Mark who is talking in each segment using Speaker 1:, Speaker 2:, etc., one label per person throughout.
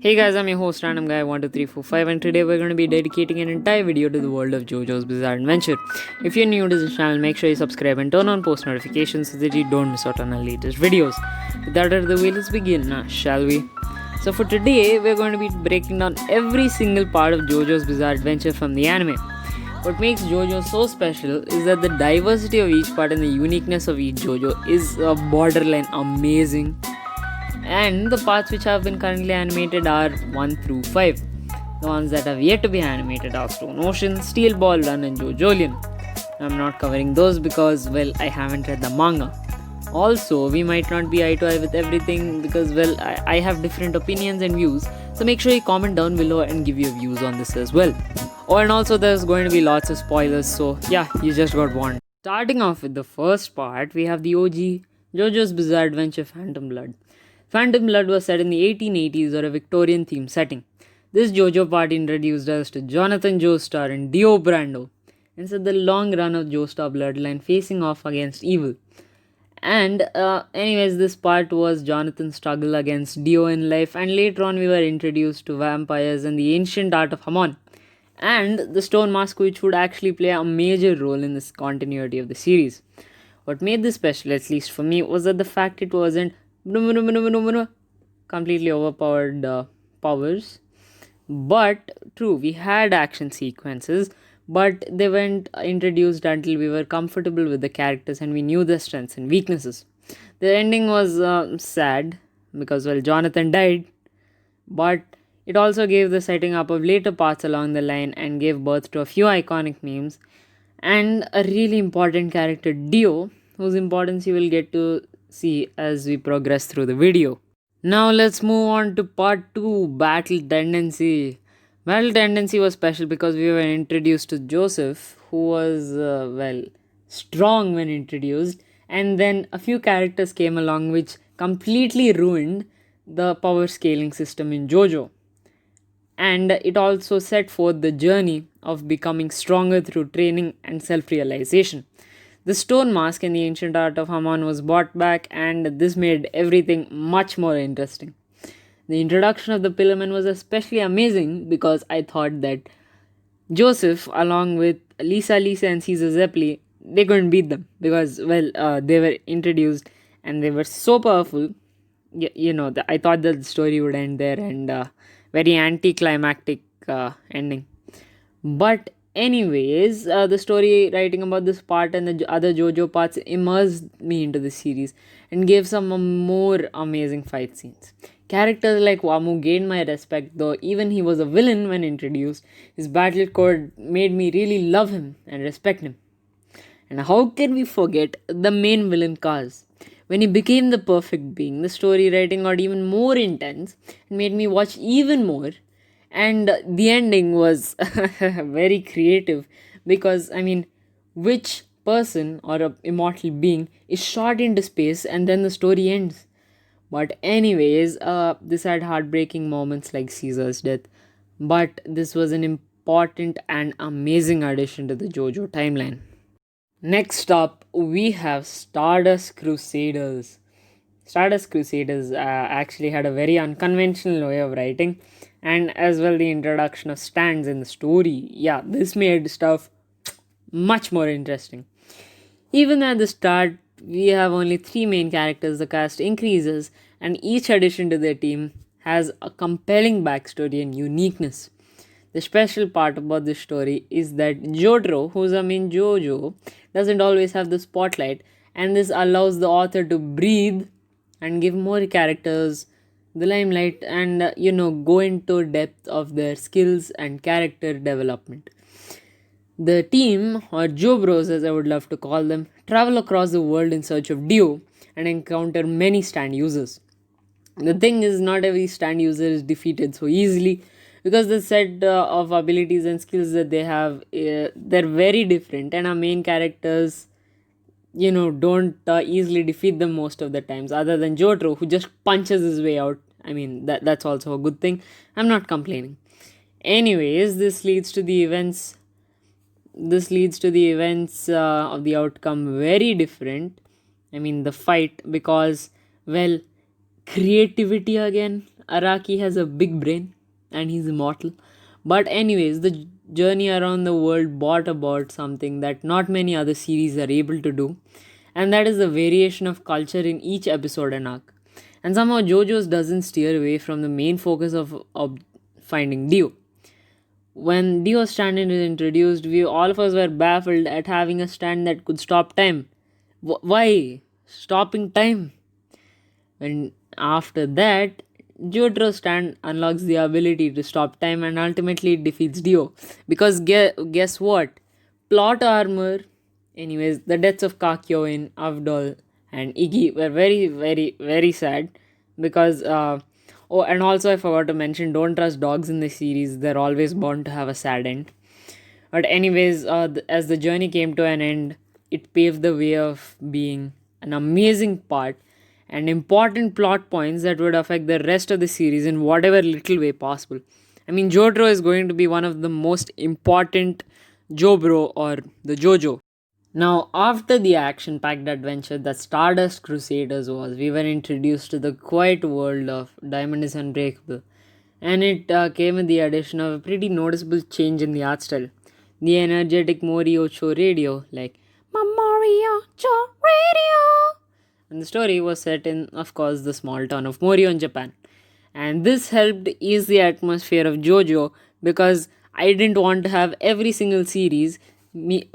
Speaker 1: Hey guys, I'm your host Random Guy 12345 and today we're going to be dedicating an entire video to the world of JoJo's Bizarre Adventure. If you're new to this channel, make sure you subscribe and turn on post notifications so that you don't miss out on our latest videos. Without further ado, let's begin, shall we? So for today, we're going to be breaking down every single part of JoJo's Bizarre Adventure from the anime. What makes JoJo so special is that the diversity of each part and the uniqueness of each JoJo is borderline amazing. And the parts which have been currently animated are 1 through 5. The ones that have yet to be animated are Stone Ocean, Steel Ball Run and JoJolion. I'm not covering those because, well, I haven't read the manga. Also, we might not be eye to eye with everything because, well, I have different opinions and views. So make sure you comment down below and give your views on this as well. Oh, and also there's going to be lots of spoilers, so yeah, you just got warned. Starting off with the first part, we have the OG JoJo's Bizarre Adventure Phantom Blood. Phantom Blood was set in the 1880s or a Victorian themed setting. This JoJo part introduced us to Jonathan Joestar and Dio Brando and set the long run of Joestar bloodline facing off against evil. And anyways, this part was Jonathan's struggle against Dio in life, and later on we were introduced to vampires and the ancient art of Hamon and the stone mask, which would actually play a major role in this continuity of the series. What made this special, at least for me, was that the fact it wasn't completely overpowered powers. But true, we had action sequences, but they weren't introduced until we were comfortable with the characters and we knew their strengths and weaknesses. The ending was sad because, well, Jonathan died, but it also gave the setting up of later parts along the line and gave birth to a few iconic memes and a really important character, Dio, whose importance you will get to see as we progress through the video. Now let's move on to part 2, Battle Tendency. Battle Tendency was special because we were introduced to Joseph, who was, well, strong when introduced, and then a few characters came along which completely ruined the power scaling system in JoJo. And it also set forth the journey of becoming stronger through training and self-realization. The stone mask in the ancient art of Hamon was brought back, and this made everything much more interesting. The introduction of the Pillarman was especially amazing because I thought that Joseph, along with Lisa and Caesar Zeppeli, they couldn't beat them because, well, they were introduced and they were so powerful. I thought that the story would end there, and very anticlimactic ending. But anyways, the story writing about this part and the other JoJo parts immersed me into the series and gave some more amazing fight scenes. Characters like Wamu gained my respect, though even he was a villain when introduced. His battle code made me really love him and respect him. And how can we forget the main villain, Kaz? When he became the perfect being, the story writing got even more intense and made me watch even more. And the ending was very creative because, I mean, which person or a immortal being is shot into space and then the story ends? But anyways, this had heartbreaking moments like Caesar's death, but this was an important and amazing addition to the JoJo timeline. Next up, we have Stardust Crusaders. Stardust Crusaders actually had a very unconventional way of writing, and as well the introduction of stands in the story. Yeah, this made stuff much more interesting. Even at the start, we have only 3 main characters, the cast increases, and each addition to their team has a compelling backstory and uniqueness. The special part about this story is that Jotaro, who's a main JoJo, doesn't always have the spotlight, and this allows the author to breathe and give more characters the limelight and go into depth of their skills and character development. The team, or Jobros as I would love to call them, travel across the world in search of Dio and encounter many stand users. The thing is, not every stand user is defeated so easily because the set of abilities and skills that they have, they're very different, and our main characters don't easily defeat them most of the times, other than Jotaro, who just punches his way out. I mean, that's also a good thing. I'm not complaining. Anyways, this leads to the events of the outcome very different. I mean, the fight, because, well, creativity again. Araki has a big brain and he's immortal. But anyways, the journey around the world brought about something that not many other series are able to do, and that is the variation of culture in each episode and arc. And somehow JoJo's doesn't steer away from the main focus of finding Dio. When Dio's stand is introduced, we all of us were baffled at having a stand that could stop time. Why? Stopping time. And after that, Jotaro's stand unlocks the ability to stop time and ultimately defeats Dio. Because guess what? Plot armor. Anyways, the deaths of Kakyoin, Avdol, and Iggy were very, very, very sad. Because, oh, and also I forgot to mention, don't trust dogs in the series. They're always bound to have a sad end. But anyways, as the journey came to an end, it paved the way of being an amazing part and important plot points that would affect the rest of the series in whatever little way possible. I mean, Jotaro is going to be one of the most important Jobro or the JoJo. Now, after the action packed adventure that Stardust Crusaders was, we were introduced to the quiet world of Diamond is Unbreakable, and it came with the addition of a pretty noticeable change in the art style. The energetic Moriocho radio, like Moriocho radio, and the story was set in, of course, the small town of Morio in Japan. And this helped ease the atmosphere of JoJo because I didn't want to have every single series me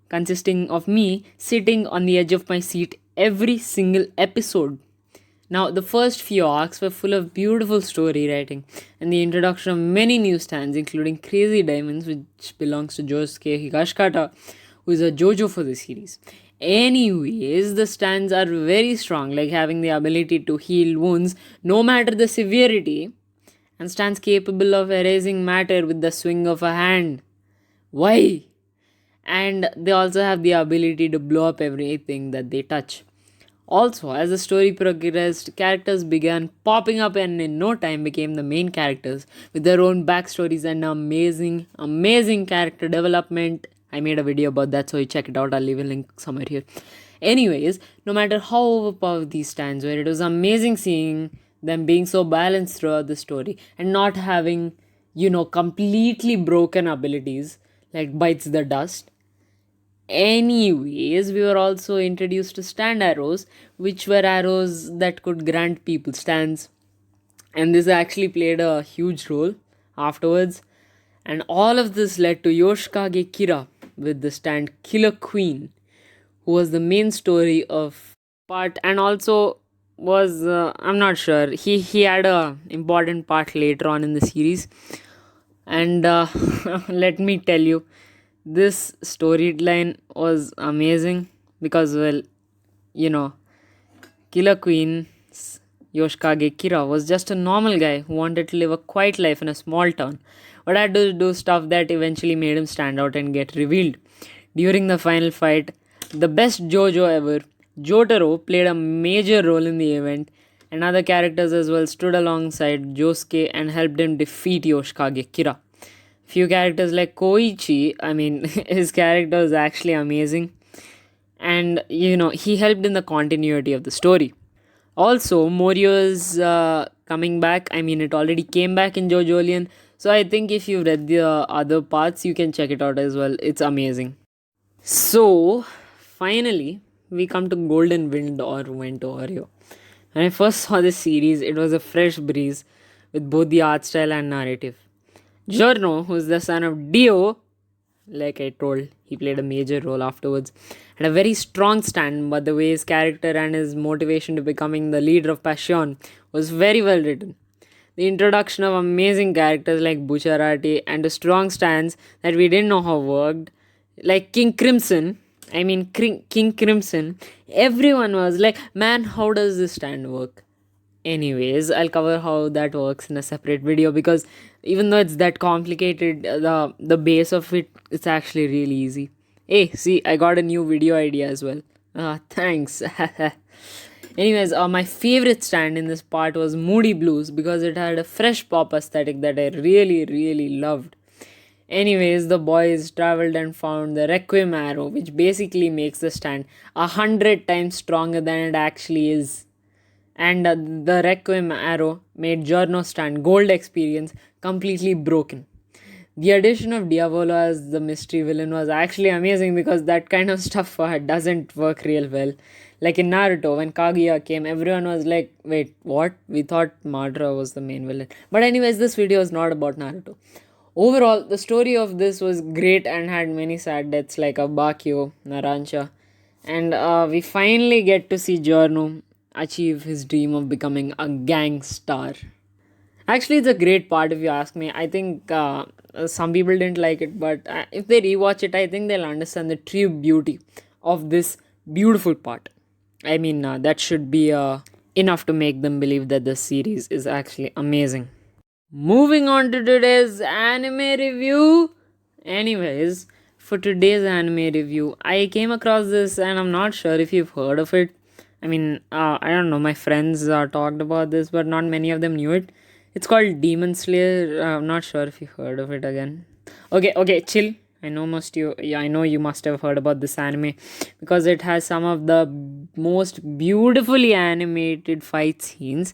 Speaker 1: consisting of me sitting on the edge of my seat every single episode. Now, the first few arcs were full of beautiful story writing and the introduction of many new stands, including Crazy Diamonds, which belongs to Josuke Higashikata, who is a JoJo for the series. Anyways, the stands are very strong, like having the ability to heal wounds no matter the severity, and stands capable of erasing matter with the swing of a hand. Why? And they also have the ability to blow up everything that they touch. Also, as the story progressed, characters began popping up and in no time became the main characters with their own backstories and amazing, amazing character development. I made a video about that, so you check it out. I'll leave a link somewhere here. Anyways, no matter how overpowered these stands were, it was amazing seeing them being so balanced throughout the story and not having, completely broken abilities like bites the dust. Anyways, we were also introduced to stand arrows, which were arrows that could grant people stands. And this actually played a huge role afterwards. And all of this led to Yoshikage Kira with the stand Killer Queen, who was the main story of part and also was, I'm not sure, he had a important part later on in the series. And let me tell you, this storyline was amazing because, well, Killer Queen's Yoshikage Kira was just a normal guy who wanted to live a quiet life in a small town, but had to do stuff that eventually made him stand out and get revealed. During the final fight, the best JoJo ever, Jotaro played a major role in the event, and other characters as well stood alongside Josuke and helped him defeat Yoshikage Kira. Few characters like Koichi, I mean, his character was actually amazing. And, he helped in the continuity of the story. Also, Morio is coming back. I mean, it already came back in JoJolion. So I think if you've read the other parts, you can check it out as well. It's amazing. So, finally, we come to Golden Wind or Went to Oreo. When I first saw this series, it was a fresh breeze with both the art style and narrative. Giorno, who's the son of Dio, like I told, he played a major role afterwards, had a very strong stand, but the way his character and his motivation to becoming the leader of Passion was very well written. The introduction of amazing characters like Bucciarati and a strong stands that we didn't know how worked, like King Crimson, everyone was like, man, how does this stand work? Anyways, I'll cover how that works in a separate video because even though it's that complicated, the base of it's actually really easy. Hey, see, I got a new video idea as well. Thanks. Anyways, my favorite stand in this part was Moody Blues because it had a fresh pop aesthetic that I really, really loved. Anyways, the boys traveled and found the Requiem arrow, which basically makes the stand 100 times stronger than it actually is. And the Requiem arrow made Giorno stand gold experience completely broken. The addition of Diavolo as the mystery villain was actually amazing because that kind of stuff doesn't work real well. Like in Naruto, when Kaguya came, everyone was like, wait, what? We thought Madara was the main villain. But, anyways, this video is not about Naruto. Overall, the story of this was great and had many sad deaths like Abakio, Narancha. And we finally get to see Giorno achieve his dream of becoming a gang star. Actually, it's a great part if you ask me. I think some people didn't like it, but if they rewatch it, I think they'll understand the true beauty of this beautiful part. I mean, that should be enough to make them believe that the series is actually amazing. Moving on to today's anime review. Anyways, for today's anime review, I came across this and I'm not sure if you've heard of it. I mean, I don't know, my friends talked about this, but not many of them knew it. It's called Demon Slayer. I'm not sure if you heard of it again. Okay, chill. I know you must have heard about this anime because it has some of the most beautifully animated fight scenes,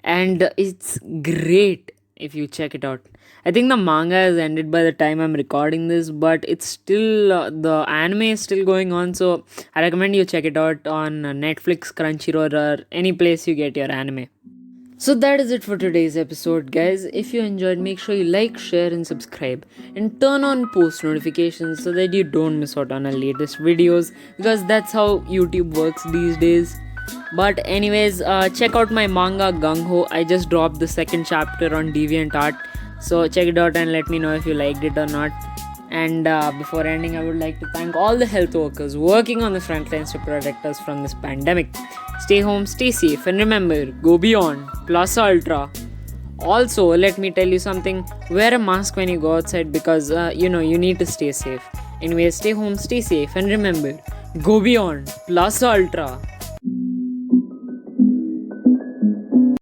Speaker 1: and it's great if you check it out. I think the manga has ended by the time I'm recording this, but it's still the anime is still going on, so I recommend you check it out on Netflix, Crunchyroll, or any place you get your anime. So that is it for today's episode, guys. If you enjoyed, make sure you like, share, and subscribe, and turn on post notifications so that you don't miss out on our latest videos, because that's how YouTube works these days. But anyways, check out my manga Gung Ho. I just dropped the second chapter on DeviantArt, so check it out and let me know if you liked it or not. And before ending, I would like to thank all the health workers working on the front lines to protect us from this pandemic. Stay home, stay safe, and remember, go beyond, plus ultra. Also, let me tell you something, wear a mask when you go outside because, you need to stay safe. Anyway, stay home, stay safe, and remember, go beyond, plus ultra.